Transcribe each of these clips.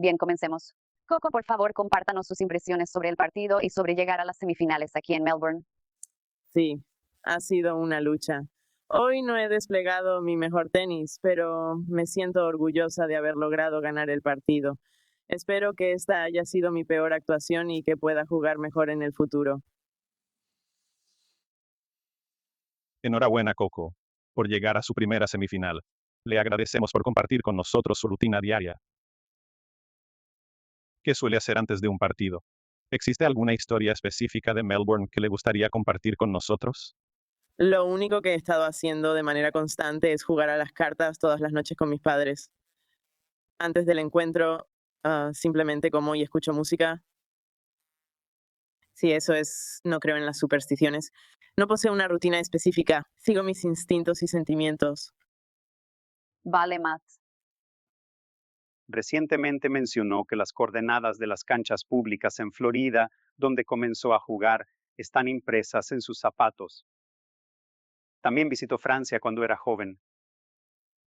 Bien, comencemos. Coco, por favor, compártanos sus impresiones sobre el partido y sobre llegar a las semifinales aquí en Melbourne. Sí, ha sido una lucha. Hoy no he desplegado mi mejor tenis, pero me siento orgullosa de haber logrado ganar el partido. Espero que esta haya sido mi peor actuación y que pueda jugar mejor en el futuro. Enhorabuena, Coco, por llegar a su primera semifinal. Le agradecemos por compartir con nosotros su rutina diaria. ¿Qué suele hacer antes de un partido? ¿Existe alguna historia específica de Melbourne que le gustaría compartir con nosotros? Lo único que he estado haciendo de manera constante es jugar a las cartas todas las noches con mis padres. Antes del encuentro, simplemente como y escucho música. Sí, eso es, no creo en las supersticiones. No poseo una rutina específica, sigo mis instintos y sentimientos. Vale, Matt. Recientemente mencionó que las coordenadas de las canchas públicas en Florida, donde comenzó a jugar, están impresas en sus zapatos. También visitó Francia cuando era joven.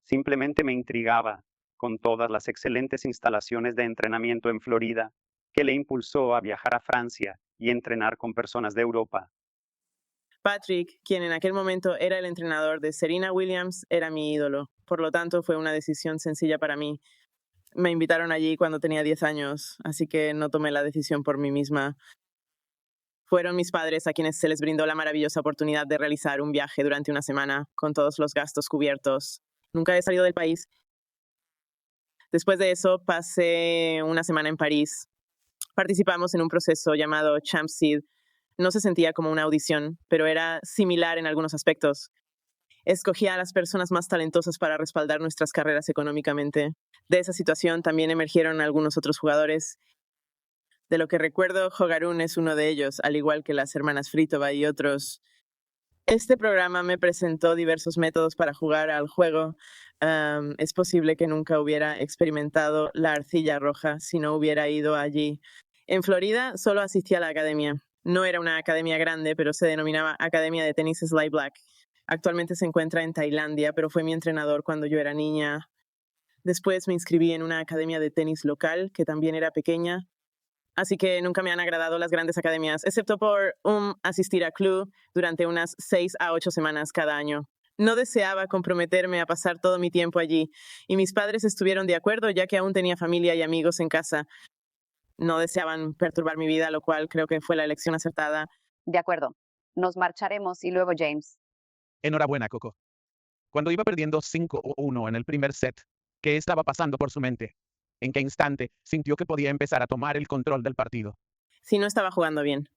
Simplemente me intrigaba, con todas las excelentes instalaciones de entrenamiento en Florida, que le impulsó a viajar a Francia y entrenar con personas de Europa. Patrick, quien en aquel momento era el entrenador de Serena Williams, era mi ídolo. Por lo tanto, fue una decisión sencilla para mí. Me invitaron allí cuando tenía 10 años, así que no tomé la decisión por mí misma. Fueron mis padres a quienes se les brindó la maravillosa oportunidad de realizar un viaje durante una semana, con todos los gastos cubiertos. Nunca he salido del país. Después de eso, pasé una semana en París. Participamos en un proceso llamado Champ Seed. No se sentía como una audición, pero era similar en algunos aspectos. Escogía a las personas más talentosas para respaldar nuestras carreras económicamente. De esa situación también emergieron algunos otros jugadores. De lo que recuerdo, Jogarun es uno de ellos, al igual que las hermanas Fritova y otros. Este programa me presentó diversos métodos para jugar al juego. Es posible que nunca hubiera experimentado la arcilla roja si no hubiera ido allí. En Florida solo asistí a la academia. No era una academia grande, pero se denominaba Academia de Tenis Sly Black. Actualmente se encuentra en Tailandia, pero fue mi entrenador cuando yo era niña. Después me inscribí en una academia de tenis local, que también era pequeña. Así que nunca me han agradado las grandes academias, excepto por asistir a club durante unas 6 a 8 semanas cada año. No deseaba comprometerme a pasar todo mi tiempo allí, y mis padres estuvieron de acuerdo ya que aún tenía familia y amigos en casa. No deseaban perturbar mi vida, lo cual creo que fue la elección acertada. De acuerdo. Nos marcharemos y luego James. Enhorabuena, Coco. Cuando iba perdiendo 5-1 en el primer set, ¿qué estaba pasando por su mente? ¿En qué instante sintió que podía empezar a tomar el control del partido? Sí, no estaba jugando bien.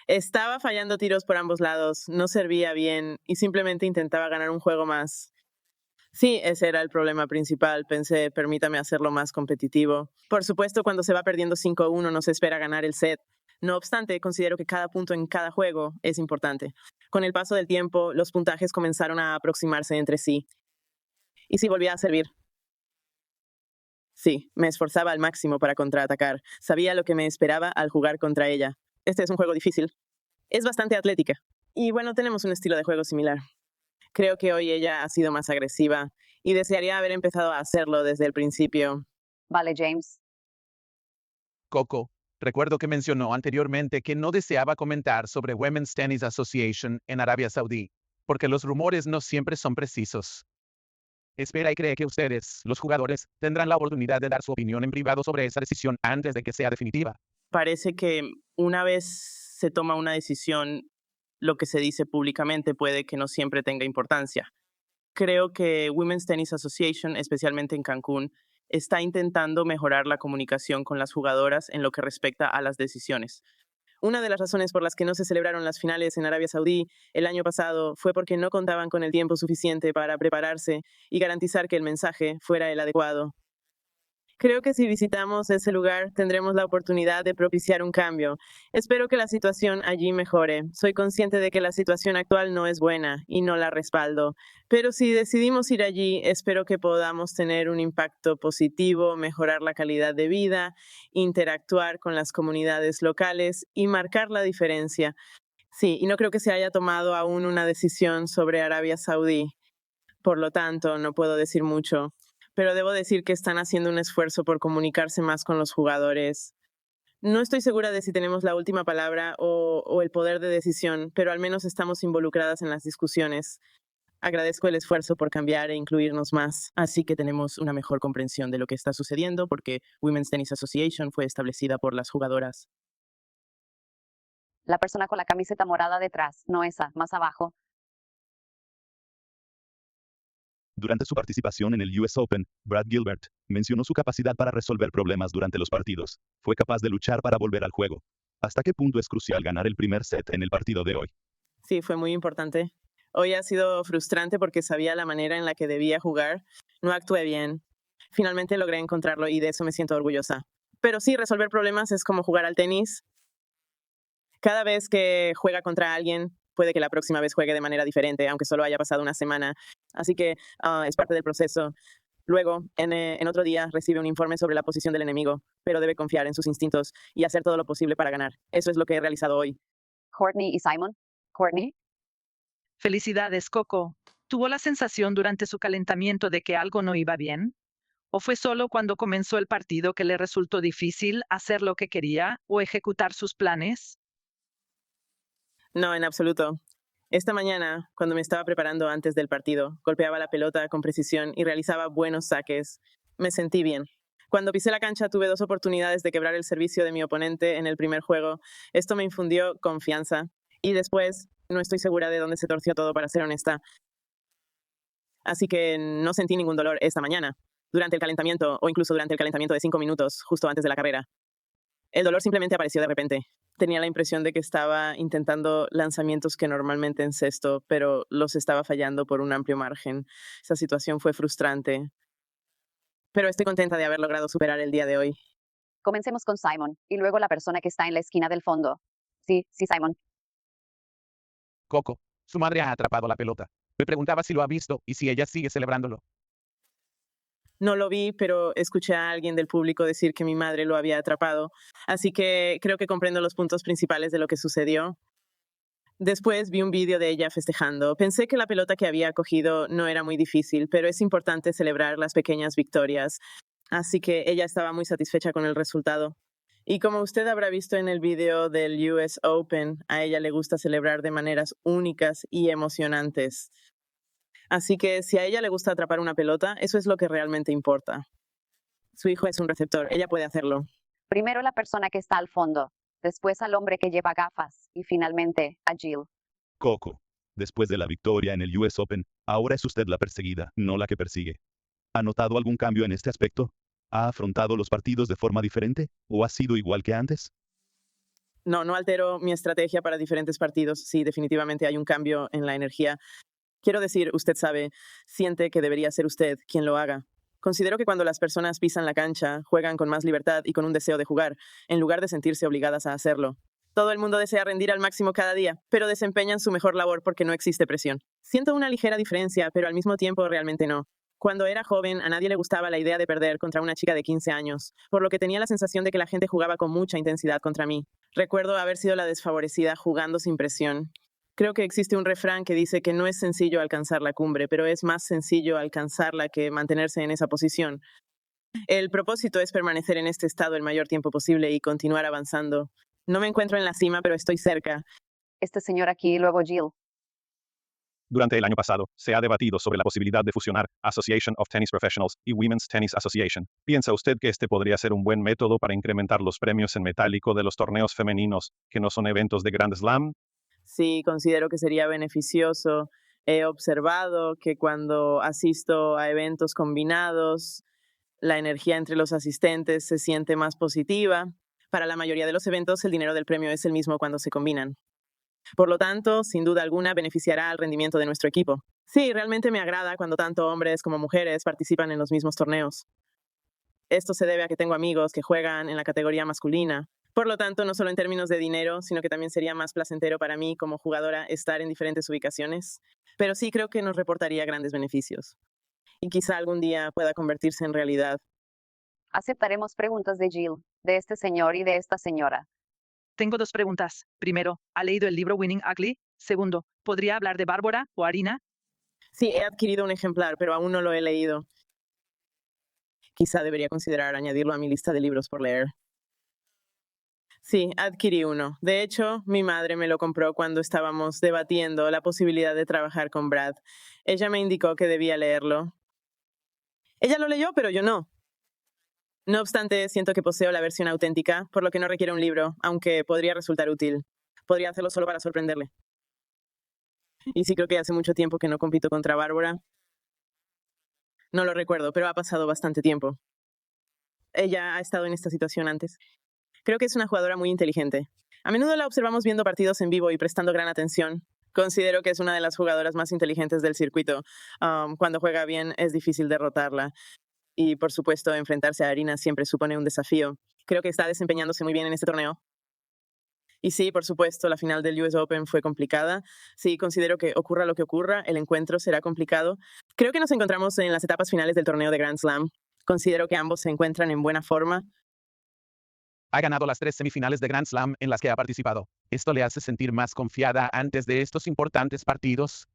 Estaba fallando tiros por ambos lados, no servía bien y simplemente intentaba ganar un juego más. Sí, ese era el problema principal. Pensé, permítame hacerlo más competitivo. Por supuesto, cuando se va perdiendo 5-1 no se espera ganar el set. No obstante, considero que cada punto en cada juego es importante. Con el paso del tiempo, los puntajes comenzaron a aproximarse entre sí. Y sí, volvía a servir. Sí, me esforzaba al máximo para contraatacar. Sabía lo que me esperaba al jugar contra ella. Este es un juego difícil. Es bastante atlética. Y bueno, tenemos un estilo de juego similar. Creo que hoy ella ha sido más agresiva y desearía haber empezado a hacerlo desde el principio. Vale, James. Coco, recuerdo que mencionó anteriormente que no deseaba comentar sobre Women's Tennis Association en Arabia Saudí, porque los rumores no siempre son precisos. Espera y cree que ustedes, los jugadores, tendrán la oportunidad de dar su opinión en privado sobre esa decisión antes de que sea definitiva. Parece que una vez se toma una decisión, lo que se dice públicamente puede que no siempre tenga importancia. Creo que Women's Tennis Association, especialmente en Cancún, está intentando mejorar la comunicación con las jugadoras en lo que respecta a las decisiones. Una de las razones por las que no se celebraron las finales en Arabia Saudí el año pasado fue porque no contaban con el tiempo suficiente para prepararse y garantizar que el mensaje fuera el adecuado. Creo que si visitamos ese lugar tendremos la oportunidad de propiciar un cambio. Espero que la situación allí mejore. Soy consciente de que la situación actual no es buena y no la respaldo. Pero si decidimos ir allí, espero que podamos tener un impacto positivo, mejorar la calidad de vida, interactuar con las comunidades locales y marcar la diferencia. Sí, y no creo que se haya tomado aún una decisión sobre Arabia Saudí. Por lo tanto, no puedo decir mucho. pero debo decir que están haciendo un esfuerzo por comunicarse más con los jugadores. No estoy segura de si tenemos la última palabra o el poder de decisión, pero al menos estamos involucradas en las discusiones. Agradezco el esfuerzo por cambiar e incluirnos más. Así que tenemos una mejor comprensión de lo que está sucediendo porque Women's Tennis Association fue establecida por las jugadoras. La persona con la camiseta morada detrás, no esa, más abajo. Durante su participación en el US Open, Brad Gilbert mencionó su capacidad para resolver problemas durante los partidos. Fue capaz de luchar para volver al juego. ¿Hasta qué punto es crucial ganar el primer set en el partido de hoy? Sí, fue muy importante. Hoy ha sido frustrante porque sabía la manera en la que debía jugar. No actué bien. Finalmente logré encontrarlo y de eso me siento orgullosa. Pero sí, resolver problemas es como jugar al tenis. Cada vez que juega contra alguien, puede que la próxima vez juegue de manera diferente, aunque solo haya pasado una semana. Así que es parte del proceso. Luego, en otro día, recibe un informe sobre la posición del enemigo, pero debe confiar en sus instintos y hacer todo lo posible para ganar. Eso es lo que he realizado hoy. Courtney y Simon. Courtney. Felicidades, Coco. ¿Tuvo la sensación durante su calentamiento de que algo no iba bien? ¿O fue solo cuando comenzó el partido que le resultó difícil hacer lo que quería o ejecutar sus planes? No, en absoluto. Esta mañana, cuando me estaba preparando antes del partido, golpeaba la pelota con precisión y realizaba buenos saques. Me sentí bien. Cuando pisé la cancha tuve 2 oportunidades de quebrar el servicio de mi oponente en el primer juego. Esto me infundió confianza. Y después, no estoy segura de dónde se torció todo, para ser honesta. Así que no sentí ningún dolor esta mañana, durante el calentamiento o incluso durante el calentamiento de 5 minutos, justo antes de la carrera. El dolor simplemente apareció de repente. Tenía la impresión de que estaba intentando lanzamientos que normalmente encesto, pero los estaba fallando por un amplio margen. Esa situación fue frustrante. Pero estoy contenta de haber logrado superar el día de hoy. Comencemos con Simon, y luego la persona que está en la esquina del fondo. Sí, Simon. Coco, su madre ha atrapado la pelota. Me preguntaba si lo ha visto y si ella sigue celebrándolo. No lo vi, pero escuché a alguien del público decir que mi madre lo había atrapado, así que creo que comprendo los puntos principales de lo que sucedió. Después vi un vídeo de ella festejando. Pensé que la pelota que había cogido no era muy difícil, pero es importante celebrar las pequeñas victorias. Así que ella estaba muy satisfecha con el resultado. Y como usted habrá visto en el vídeo del US Open, a ella le gusta celebrar de maneras únicas y emocionantes. Así que si a ella le gusta atrapar una pelota, eso es lo que realmente importa. Su hijo es un receptor, ella puede hacerlo. Primero la persona que está al fondo, después al hombre que lleva gafas, y finalmente a Jill. Coco, después de la victoria en el US Open, ahora es usted la perseguida, no la que persigue. ¿Ha notado algún cambio en este aspecto? ¿Ha afrontado los partidos de forma diferente o ha sido igual que antes? No altero mi estrategia para diferentes partidos. Sí, definitivamente hay un cambio en la energía. Quiero decir, usted sabe, siente que debería ser usted quien lo haga. Considero que cuando las personas pisan la cancha, juegan con más libertad y con un deseo de jugar, en lugar de sentirse obligadas a hacerlo. Todo el mundo desea rendir al máximo cada día, pero desempeñan su mejor labor porque no existe presión. Siento una ligera diferencia, pero al mismo tiempo realmente no. Cuando era joven, a nadie le gustaba la idea de perder contra una chica de 15 años, por lo que tenía la sensación de que la gente jugaba con mucha intensidad contra mí. Recuerdo haber sido la desfavorecida jugando sin presión. Creo que existe un refrán que dice que no es sencillo alcanzar la cumbre, pero es más sencillo alcanzarla que mantenerse en esa posición. El propósito es permanecer en este estado el mayor tiempo posible y continuar avanzando. No me encuentro en la cima, pero estoy cerca. Este señor aquí y luego Jill. Durante el año pasado, se ha debatido sobre la posibilidad de fusionar Association of Tennis Professionals y Women's Tennis Association. ¿Piensa usted que este podría ser un buen método para incrementar los premios en metálico de los torneos femeninos, que no son eventos de Grand Slam? Sí, considero que sería beneficioso. He observado que cuando asisto a eventos combinados, la energía entre los asistentes se siente más positiva. Para la mayoría de los eventos, el dinero del premio es el mismo cuando se combinan. Por lo tanto, sin duda alguna, beneficiará al rendimiento de nuestro equipo. Sí, realmente me agrada cuando tanto hombres como mujeres participan en los mismos torneos. Esto se debe a que tengo amigos que juegan en la categoría masculina. Por lo tanto, no solo en términos de dinero, sino que también sería más placentero para mí como jugadora estar en diferentes ubicaciones. Pero sí creo que nos reportaría grandes beneficios. Y quizá algún día pueda convertirse en realidad. Aceptaremos preguntas de Jill, de este señor y de esta señora. Tengo 2 preguntas. Primero, ¿ha leído el libro Winning Ugly? Segundo, ¿podría hablar de Bárbara o Arina? Sí, he adquirido un ejemplar, pero aún no lo he leído. Quizá debería considerar añadirlo a mi lista de libros por leer. Sí, adquirí uno. De hecho, mi madre me lo compró cuando estábamos debatiendo la posibilidad de trabajar con Brad. Ella me indicó que debía leerlo. Ella lo leyó, pero yo no. No obstante, siento que poseo la versión auténtica, por lo que no requiere un libro, aunque podría resultar útil. Podría hacerlo solo para sorprenderle. Y sí, creo que hace mucho tiempo que no compito contra Bárbara. No lo recuerdo, pero ha pasado bastante tiempo. Ella ha estado en esta situación antes. Creo que es una jugadora muy inteligente. A menudo la observamos viendo partidos en vivo y prestando gran atención. Considero que es una de las jugadoras más inteligentes del circuito. Cuando juega bien es difícil derrotarla. Y, por supuesto, enfrentarse a Arina siempre supone un desafío. Creo que está desempeñándose muy bien en este torneo. Y sí, por supuesto, la final del US Open fue complicada. Sí, considero que ocurra lo que ocurra, el encuentro será complicado. Creo que nos encontramos en las etapas finales del torneo de Grand Slam. Considero que ambos se encuentran en buena forma. Ha ganado las 3 semifinales de Grand Slam en las que ha participado. ¿Esto le hace sentir más confiada antes de estos importantes partidos?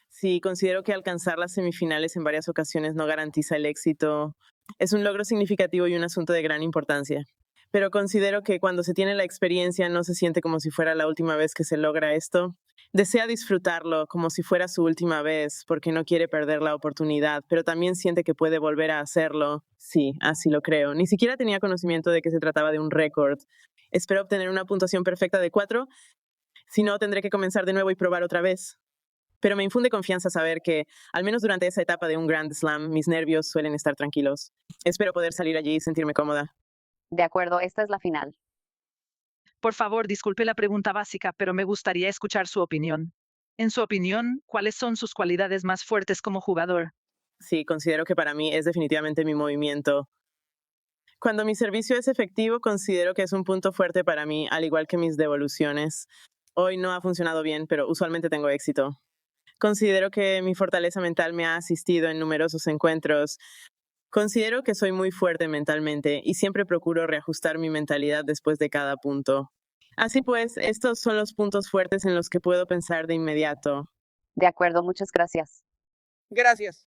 Sí, considero que alcanzar las semifinales en varias ocasiones no garantiza el éxito. Es un logro significativo y un asunto de gran importancia. Pero considero que cuando se tiene la experiencia no se siente como si fuera la última vez que se logra esto. Desea disfrutarlo como si fuera su última vez, porque no quiere perder la oportunidad, pero también siente que puede volver a hacerlo. Sí, así lo creo. Ni siquiera tenía conocimiento de que se trataba de un récord. Espero obtener una puntuación perfecta de 4. Si no, tendré que comenzar de nuevo y probar otra vez. Pero me infunde confianza saber que, al menos durante esa etapa de un Grand Slam, mis nervios suelen estar tranquilos. Espero poder salir allí y sentirme cómoda. De acuerdo, esta es la final. Por favor, disculpe la pregunta básica, pero me gustaría escuchar su opinión. En su opinión, ¿cuáles son sus cualidades más fuertes como jugador? Sí, considero que para mí es definitivamente mi movimiento. Cuando mi servicio es efectivo, considero que es un punto fuerte para mí, al igual que mis devoluciones. Hoy no ha funcionado bien, pero usualmente tengo éxito. Considero que mi fortaleza mental me ha asistido en numerosos encuentros. Considero que soy muy fuerte mentalmente y siempre procuro reajustar mi mentalidad después de cada punto. Así pues, estos son los puntos fuertes en los que puedo pensar de inmediato. De acuerdo, muchas gracias. Gracias.